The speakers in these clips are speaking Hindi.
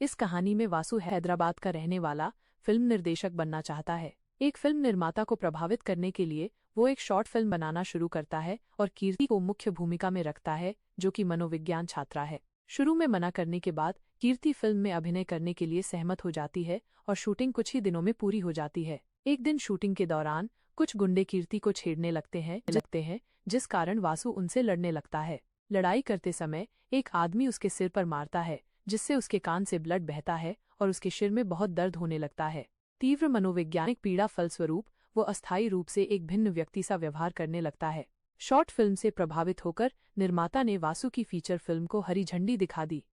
इस कहानी में वासु हैदराबाद का रहने वाला फिल्म निर्देशक बनना चाहता है। एक फिल्म निर्माता को प्रभावित करने के लिए वो एक शॉर्ट फिल्म बनाना शुरू करता है और कीर्ति को मुख्य भूमिका में रखता है, जो कि मनोविज्ञान छात्रा है। शुरू में मना करने के बाद कीर्ति फिल्म में अभिनय करने के लिए सहमत हो जाती है और शूटिंग कुछ ही दिनों में पूरी हो जाती है। एक दिन शूटिंग के दौरान कुछ गुंडे कीर्ति को छेड़ने लगते हैं, जिस कारण वासु उनसे लड़ने लगता है। लड़ाई करते समय एक आदमी उसके सिर पर मारता है, जिससे उसके कान से ब्लड बहता है और उसके सिर में बहुत दर्द होने लगता है। तीव्र मनोवैज्ञानिक पीड़ा फलस्वरूप वो अस्थायी रूप से एक भिन्न व्यक्ति सा व्यवहार करने लगता है। शॉर्ट फिल्म से प्रभावित होकर निर्माता ने वासु की फीचर फिल्म को हरी झंडी दिखा दी।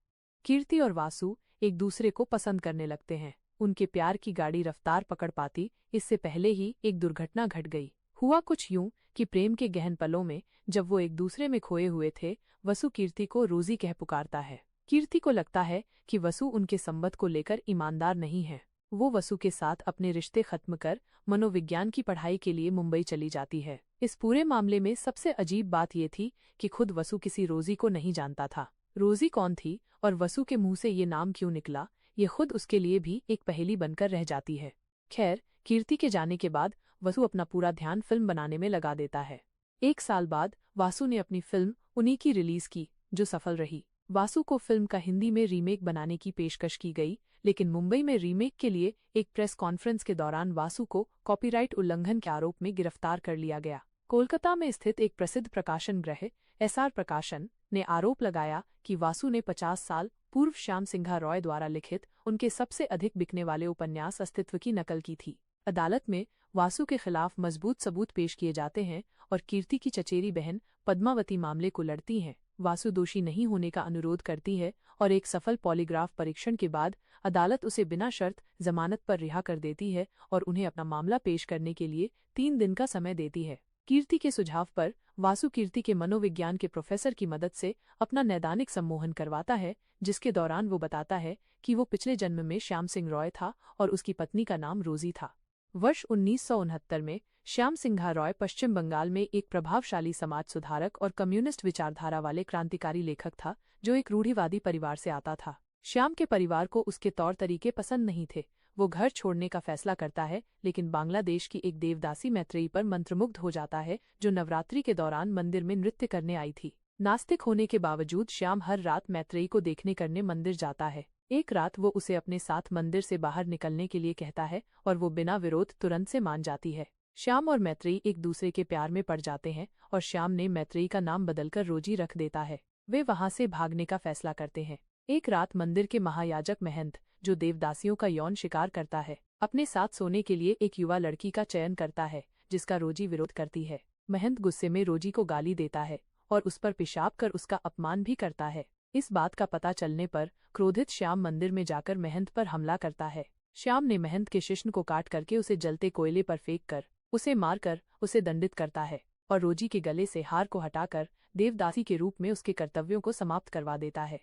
कीर्ति और वासु एक दूसरे को पसंद करने लगते हैं। उनके प्यार की गाड़ी रफ्तार पकड़ पाती इससे पहले ही एक दुर्घटना घट गई। हुआ कुछ यूं कि प्रेम के गहन पलों में जब वो एक दूसरे में खोए हुए थे, वसु कीर्ति को रोजी कह पुकारता है। कीर्ति को लगता है कि वसु उनके संबंध को लेकर ईमानदार नहीं है। वो वसु के साथ अपने रिश्ते खत्म कर मनोविज्ञान की पढ़ाई के लिए मुंबई चली जाती है। इस पूरे मामले में सबसे अजीब बात ये थी कि खुद वसु किसी रोजी को नहीं जानता था। रोजी कौन थी और वसु के मुंह से ये नाम क्यों निकला, ये खुद उसके लिए भी एक पहेली बनकर रह जाती है। खैर, कीर्ति के जाने के बाद वसु अपना पूरा ध्यान फिल्म बनाने में लगा देता है। एक साल बाद वासु ने अपनी फिल्म उन्हीं की रिलीज की, जो सफल रही। वासु को फिल्म का हिंदी में रीमेक बनाने की पेशकश की गई, लेकिन मुंबई में रीमेक के लिए एक प्रेस कॉन्फ्रेंस के दौरान वासु को कॉपीराइट उल्लंघन के आरोप में गिरफ्तार कर लिया गया। कोलकाता में स्थित एक प्रसिद्ध प्रकाशन गृह एसआर प्रकाशन ने आरोप लगाया कि वासु ने 50 साल पूर्व श्याम सिंघा रॉय द्वारा लिखित उनके सबसे अधिक बिकने वाले उपन्यास अस्तित्व की नकल की थी। अदालत में वासु के खिलाफ मजबूत सबूत पेश किए जाते हैं और कीर्ति की चचेरी बहन पद्मावती मामले को लड़ती हैं। वासु दोषी नहीं होने का अनुरोध करती है और एक सफल पॉलीग्राफ परीक्षण के बाद अदालत उसे बिना शर्त जमानत पर रिहा कर देती है और उन्हें अपना मामला पेश करने के लिए 3 दिन का समय देती है। कीर्ति के सुझाव पर वासु कीर्ति के मनोविज्ञान के प्रोफेसर की मदद से अपना नैदानिक सम्मोहन करवाता है, जिसके दौरान वो बताता है कि वो पिछले जन्म में श्याम सिंह रॉय था और उसकी पत्नी का नाम रोजी था। वर्ष 1969 में श्याम सिंघा रॉय पश्चिम बंगाल में एक प्रभावशाली समाज सुधारक और कम्युनिस्ट विचारधारा वाले क्रांतिकारी लेखक था, जो एक रूढ़िवादी परिवार से आता था। श्याम के परिवार को उसके तौर तरीके पसंद नहीं थे। वो घर छोड़ने का फैसला करता है, लेकिन बांग्लादेश की एक देवदासी मैत्रेयी पर मंत्रमुग्ध हो जाता है, जो नवरात्रि के दौरान मंदिर में नृत्य करने आई थी। नास्तिक होने के बावजूद श्याम हर रात मैत्रेयी को देखने करने मंदिर जाता है। एक रात वो उसे अपने साथ मंदिर से बाहर निकलने के लिए कहता है और वो बिना विरोध तुरंत से मान जाती है। श्याम और मैत्रेयी एक दूसरे के प्यार में पड़ जाते हैं और श्याम ने मैत्रेयी का नाम बदलकर रोजी रख देता है। वे वहां से भागने का फैसला करते हैं। एक रात मंदिर के महायाजक महंत, जो देवदासियों का यौन शिकार करता है, अपने साथ सोने के लिए एक युवा लड़की का चयन करता है, जिसका रोजी विरोध करती है। महंत गुस्से में रोजी को गाली देता है और उस पर पेशाब कर उसका अपमान भी करता है। इस बात का पता चलने पर क्रोधित श्याम मंदिर में जाकर महंत पर हमला करता है। श्याम ने महंत के शिश्न को काट करके उसे जलते कोयले पर फेंक कर उसे मारकर उसे दंडित करता है और रोजी के गले से हार को हटाकर देवदासी के रूप में उसके कर्तव्यों को समाप्त करवा देता है।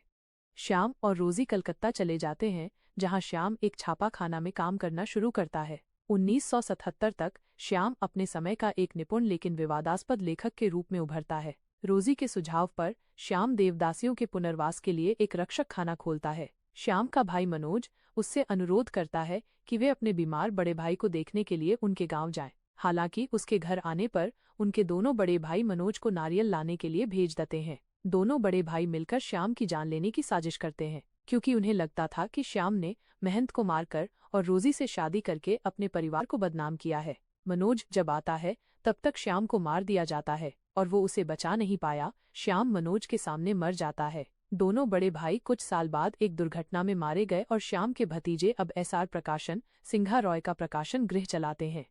श्याम और रोजी कलकत्ता चले जाते हैं, जहां श्याम एक छापा खाना में काम करना शुरू करता है। 1977 तक श्याम अपने समय का एक निपुण लेकिन विवादास्पद लेखक के रूप में उभरता है। रोजी के सुझाव पर श्याम देवदासियों के पुनर्वास के लिए एक रक्षक खाना खोलता है। श्याम का भाई मनोज उससे अनुरोध करता है कि वे अपने बीमार बड़े भाई को देखने के लिए उनके गांव जाएं। हालांकि उसके घर आने पर उनके दोनों बड़े भाई मनोज को नारियल लाने के लिए भेज देते हैं। दोनों बड़े भाई मिलकर श्याम की जान लेने की साजिश करते हैं, क्योंकि उन्हें लगता था कि श्याम ने महंत को मारकर और रोजी से शादी करके अपने परिवार को बदनाम किया है। मनोज जब आता है तब तक श्याम को मार दिया जाता है और वो उसे बचा नहीं पाया। श्याम मनोज के सामने मर जाता है। दोनों बड़े भाई कुछ साल बाद एक दुर्घटना में मारे गए और श्याम के भतीजे अब एसआर प्रकाशन सिंघा रॉय का प्रकाशन गृह चलाते हैं।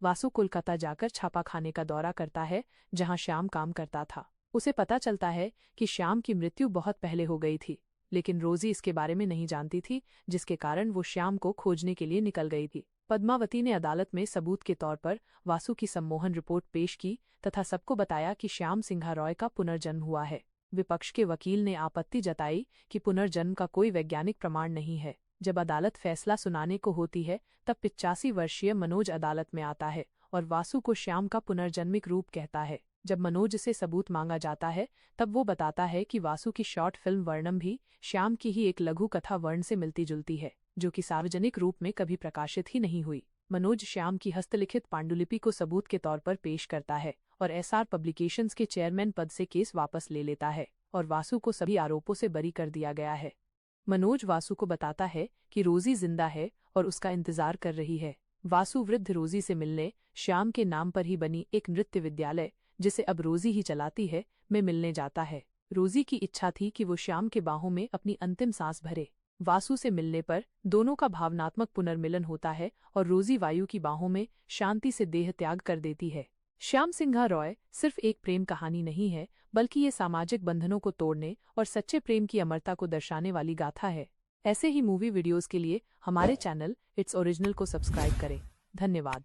वासु कोलकाता जाकर छापा खाने का दौरा करता है, जहां श्याम काम करता था। उसे पता चलता है कि श्याम की मृत्यु बहुत पहले हो गई थी, लेकिन रोजी इसके बारे में नहीं जानती थी, जिसके कारण वो श्याम को खोजने के लिए निकल गई थी। पद्मावती ने अदालत में सबूत के तौर पर वासु की सम्मोहन रिपोर्ट पेश की तथा सबको बताया कि श्याम सिंघा रॉय का पुनर्जन्म हुआ है। विपक्ष के वकील ने आपत्ति जताई कि पुनर्जन्म का कोई वैज्ञानिक प्रमाण नहीं है। जब अदालत फैसला सुनाने को होती है तब 85 वर्षीय मनोज अदालत में आता है और वासु को श्याम का पुनर्जन्मिक रूप कहता है, जब मनोज से सबूत मांगा जाता है तब वो बताता है कि वासु की शॉर्ट फिल्म वर्णम भी श्याम की ही एक लघु कथा वर्ण से मिलती जुलती है, जो कि सार्वजनिक रूप में कभी प्रकाशित ही नहीं हुई। मनोज श्याम की हस्तलिखित पांडुलिपि को सबूत के तौर पर पेश करता है और एसआर पब्लिकेशंस के चेयरमैन पद से केस वापस ले लेता है और वासु को सभी आरोपों से बरी कर दिया गया है। मनोज वासु को बताता है कि रोजी जिंदा है और उसका इंतजार कर रही है। वासु वृद्ध रोजी से मिलने श्याम के नाम पर ही बनी एक नृत्य विद्यालय, जिसे अब रोजी ही चलाती है, में मिलने जाता है। रोजी की इच्छा थी कि वो श्याम के बाहों में अपनी अंतिम सांस भरे। वासु से मिलने पर दोनों का भावनात्मक पुनर्मिलन होता है और रोजी वायु की बाहों में शांति से देह त्याग कर देती है। श्याम सिंघा रॉय सिर्फ एक प्रेम कहानी नहीं है, बल्कि ये सामाजिक बंधनों को तोड़ने और सच्चे प्रेम की अमरता को दर्शाने वाली गाथा है। ऐसे ही मूवी वीडियोस के लिए हमारे चैनल इट्स ओरिजिनल को सब्सक्राइब करें। धन्यवाद।